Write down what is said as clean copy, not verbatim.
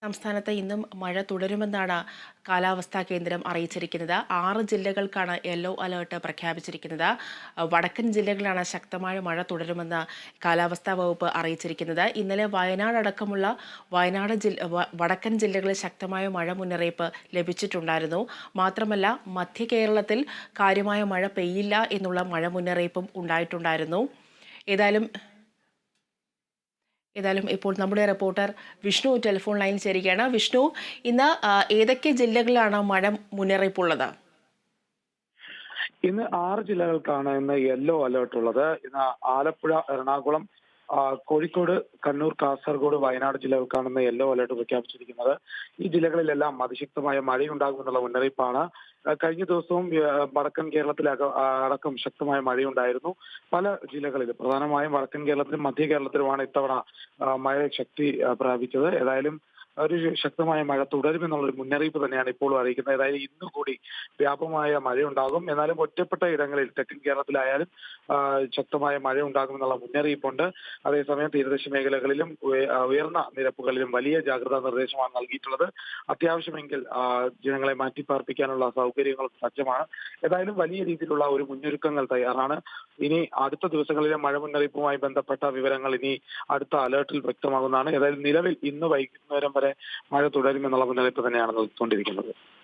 സംസ്ഥാനത്ത് ഇന്നും മഴ തുടരുമെന്നാണ് കാലാവസ്ഥാ കേന്ദ്രം അറിയിച്ചിരിക്കുന്നത്. 6 ജില്ലകൾക്കാണ് യെല്ലോ അലേർട്ട് പ്രഖ്യാപിച്ചിരിക്കുന്നത്. വടക്കൻ ജില്ലകളിലാണ് ശക്തമായ മഴ തുടരുമെന്ന് കാലാവസ്ഥാ വകുപ്പ് അറിയിച്ചിരിക്കുന്നത്. ഇന്നലെ വയനാട് അടക്കമുള്ള വടക്കൻ ജില്ലകളിൽ ശക്തമായ മഴ മുന്നറിയിപ്പ് ലഭിച്ചിട്ടുണ്ടായിരുന്നു. മാത്രമല്ല മധ്യ കേരളത്തിൽ കാര്യമായ മഴ പെയ്യില്ല എന്നുള്ള മഴ മുന്നറിയിപ്പും ഉണ്ടായിട്ടുണ്ടായിരുന്നു. ഏതായാലും ഇപ്പോൾ നമ്മുടെ റിപ്പോർട്ടർ വിഷ്ണു ടെലിഫോൺ ലൈനിൽ ചേരുകയാണ്. വിഷ്ണു, ഇന്ന് ഏതൊക്കെ ജില്ലകളിലാണ് മഴ മുന്നറിയിപ്പുള്ളത്? ഇന്ന് 6 ജില്ലകൾക്കാണ് ഇന്ന് യെല്ലോ അലേർട്ട് ഉള്ളത്. ഇന്ന് ആലപ്പുഴ, എറണാകുളം, കോഴിക്കോട്, കണ്ണൂർ, കാസർഗോഡ്, വയനാട് ജില്ലകൾക്കാണ് ഇന്ന് യെല്ലോ അലേർട്ട് പ്രഖ്യാപിച്ചിരിക്കുന്നത്. ഈ ജില്ലകളിലെല്ലാം അതിശക്തമായ മഴയുണ്ടാകുമെന്നുള്ള മുന്നറിയിപ്പാണ്. കഴിഞ്ഞ ദിവസവും വടക്കൻ കേരളത്തിൽ അടക്കം ശക്തമായ മഴയുണ്ടായിരുന്നു. പല ജില്ലകളിലും, പ്രധാനമായും വടക്കൻ കേരളത്തിലും മധ്യ കേരളത്തിലുമാണ് ഇത്തവണ മഴ ശക്തി പ്രാപിച്ചത്. ഏതായാലും ഒരു ശക്തമായ മഴ തുടരുമെന്നുള്ളൊരു മുന്നറിയിപ്പ് തന്നെയാണ് ഇപ്പോഴും അറിയിക്കുന്നത്. അതായത് ഇന്നു കൂടി വ്യാപകമായ മഴയുണ്ടാകും. എന്നാലും ഒറ്റപ്പെട്ട ഇടങ്ങളിൽ തെക്കൻ കേരളത്തിലായാലും ശക്തമായ മഴ ഉണ്ടാകുമെന്നുള്ള മുന്നറിയിപ്പുണ്ട്. അതേസമയം തീരദേശ മേഖലകളിലും ഉയർന്ന നിരപ്പുകളിലും വലിയ ജാഗ്രതാ നിർദ്ദേശമാണ് നൽകിയിട്ടുള്ളത്. അത്യാവശ്യമെങ്കിൽ ജനങ്ങളെ മാറ്റിപ്പാർപ്പിക്കാനുള്ള സൗകര്യങ്ങൾ സജ്ജമാണ്. ഏതായാലും വലിയ രീതിയിലുള്ള ഒരു മുന്നൊരുക്കങ്ങൾ തയ്യാറാണ്. ഇനി അടുത്ത ദിവസങ്ങളിലെ മഴ മുന്നറിയിപ്പുമായി ബന്ധപ്പെട്ട വിവരങ്ങൾ ഇനി അടുത്ത അലേർട്ടിൽ വ്യക്തമാകുന്നതാണ്. ഏതായാലും നിലവിൽ ഇന്ന് വൈകുന്നേരം വരെ മഴ തുടരുമെന്നുള്ള മുന്നറിയിപ്പ് തന്നെയാണ് നൽകിക്കൊണ്ടിരിക്കുന്നത്.